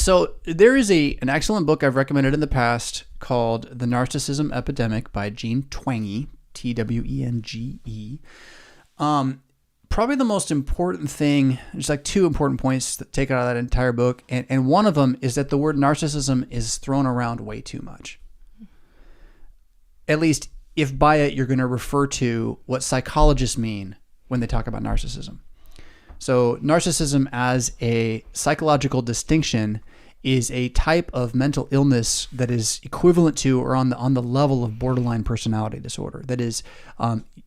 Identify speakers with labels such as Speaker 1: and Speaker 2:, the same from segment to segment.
Speaker 1: So there is an excellent book I've recommended in the past called The Narcissism Epidemic by Jean Twenge, Twenge. Probably the most important thing, there's like two important points that take out of that entire book. And one of them is that the word narcissism is thrown around way too much. At least if by it you're going to refer to what psychologists mean when they talk about narcissism. So narcissism as a psychological distinction is a type of mental illness that is equivalent to or on the level of borderline personality disorder. That is,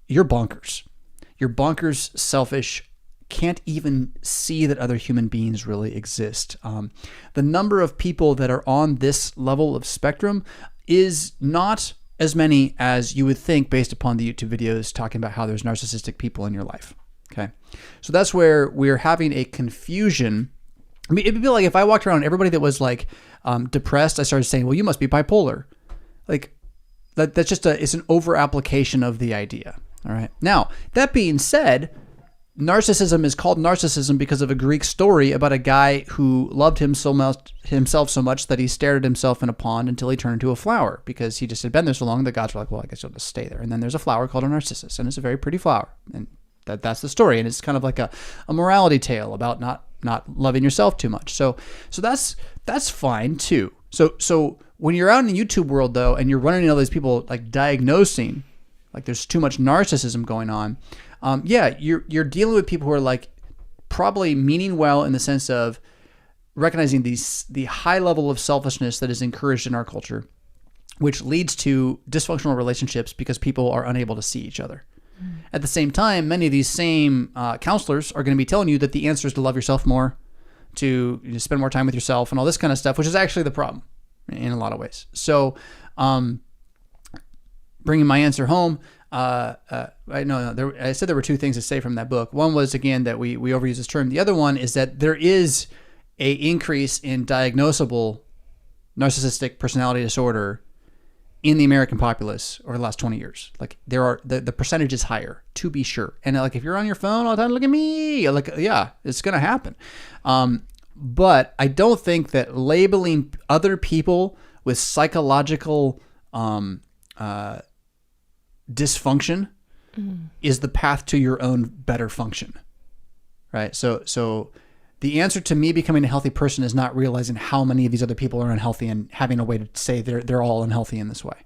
Speaker 1: you're bonkers. You're bonkers, selfish, can't even see that other human beings really exist. The number of people that are on this level of spectrum is not as many as you would think based upon the YouTube videos talking about how there's narcissistic people in your life. Okay. So that's where we're having a confusion. I mean, it'd be like if I walked around and everybody that was like depressed, I started saying, well, you must be bipolar. Like that's just it's an over application of the idea. All right. Now, that being said, narcissism is called narcissism because of a Greek story about a guy who loved himself so much that he stared at himself in a pond until he turned into a flower because he just had been there so long. The gods were like, well, I guess you'll just stay there. And then there's a flower called a narcissus, and it's a very pretty flower. And that's the story. And it's kind of like a morality tale about not loving yourself too much. So that's fine too. So when you're out in the YouTube world though, and you're running into all these people like diagnosing, like there's too much narcissism going on. You're dealing with people who are like probably meaning well in the sense of recognizing the high level of selfishness that is encouraged in our culture, which leads to dysfunctional relationships because people are unable to see each other. At the same time, many of these same counselors are going to be telling you that the answer is to love yourself more, to spend more time with yourself and all this kind of stuff, which is actually the problem in a lot of ways. So bringing my answer home, I said there were two things to say from that book. One was, again, that we overuse this term. The other one is that there is a increase in diagnosable narcissistic personality disorder in the American populace over the last 20 years. Like the percentage is higher, to be sure. And like, if you're on your phone all the time, look at me, like, yeah, it's going to happen. But I don't think that labeling other people with psychological dysfunction is the path to your own better function, right? So the answer to me becoming a healthy person is not realizing how many of these other people are unhealthy and having a way to say they're all unhealthy in this way.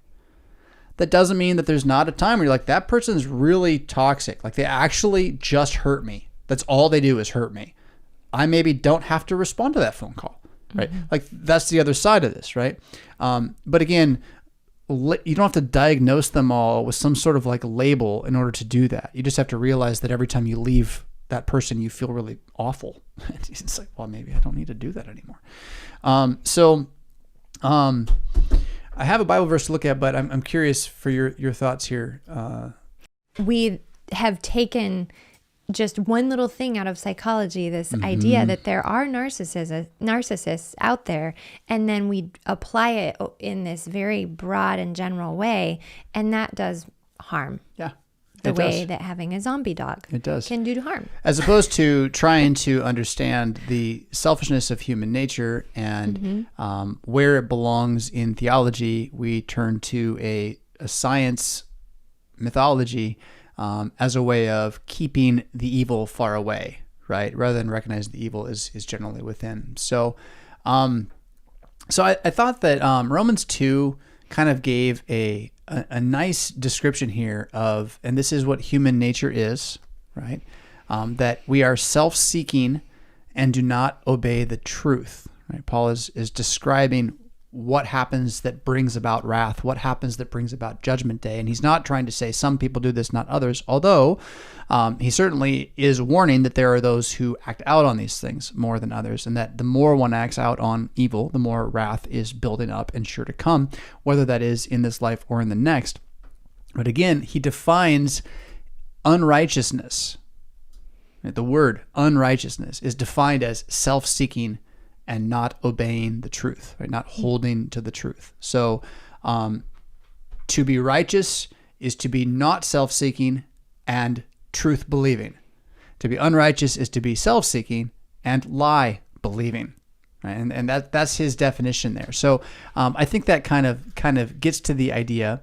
Speaker 1: That doesn't mean that there's not a time where you're like, that person's really toxic. Like, they actually just hurt me. That's all they do is hurt me. I maybe don't have to respond to that phone call, right? Mm-hmm. Like, that's the other side of this, right? But again, you don't have to diagnose them all with some sort of like label in order to do that. You just have to realize that every time you leave that person, you feel really awful. It's like, well, maybe I don't need to do that anymore. I have a Bible verse to look at, but I'm curious for your thoughts here.
Speaker 2: We have taken just one little thing out of psychology, this idea that there are narcissists out there, and then we apply it in this very broad and general way, and that does harm.
Speaker 1: Yeah.
Speaker 2: The way that having a zombie dog can do harm.
Speaker 1: As opposed to trying to understand the selfishness of human nature and where it belongs in theology, we turn to a science mythology as a way of keeping the evil far away, right? Rather than recognize the evil is generally within. So I thought that Romans 2 kind of gave a nice description here of, and this is what human nature is, right? That we are self-seeking and do not obey the truth, right? Paul is describing what happens that brings about wrath, what happens that brings about judgment day. And he's not trying to say some people do this, not others, although he certainly is warning that there are those who act out on these things more than others, and that the more one acts out on evil, the more wrath is building up and sure to come, whether that is in this life or in the next. But again, he defines unrighteousness. The word unrighteousness is defined as self-seeking and not obeying the truth, right? Not holding to the truth. So to be righteous is to be not self-seeking and truth-believing. To be unrighteous is to be self-seeking and lie-believing. right? And that's his definition there. So I think that kind of gets to the idea.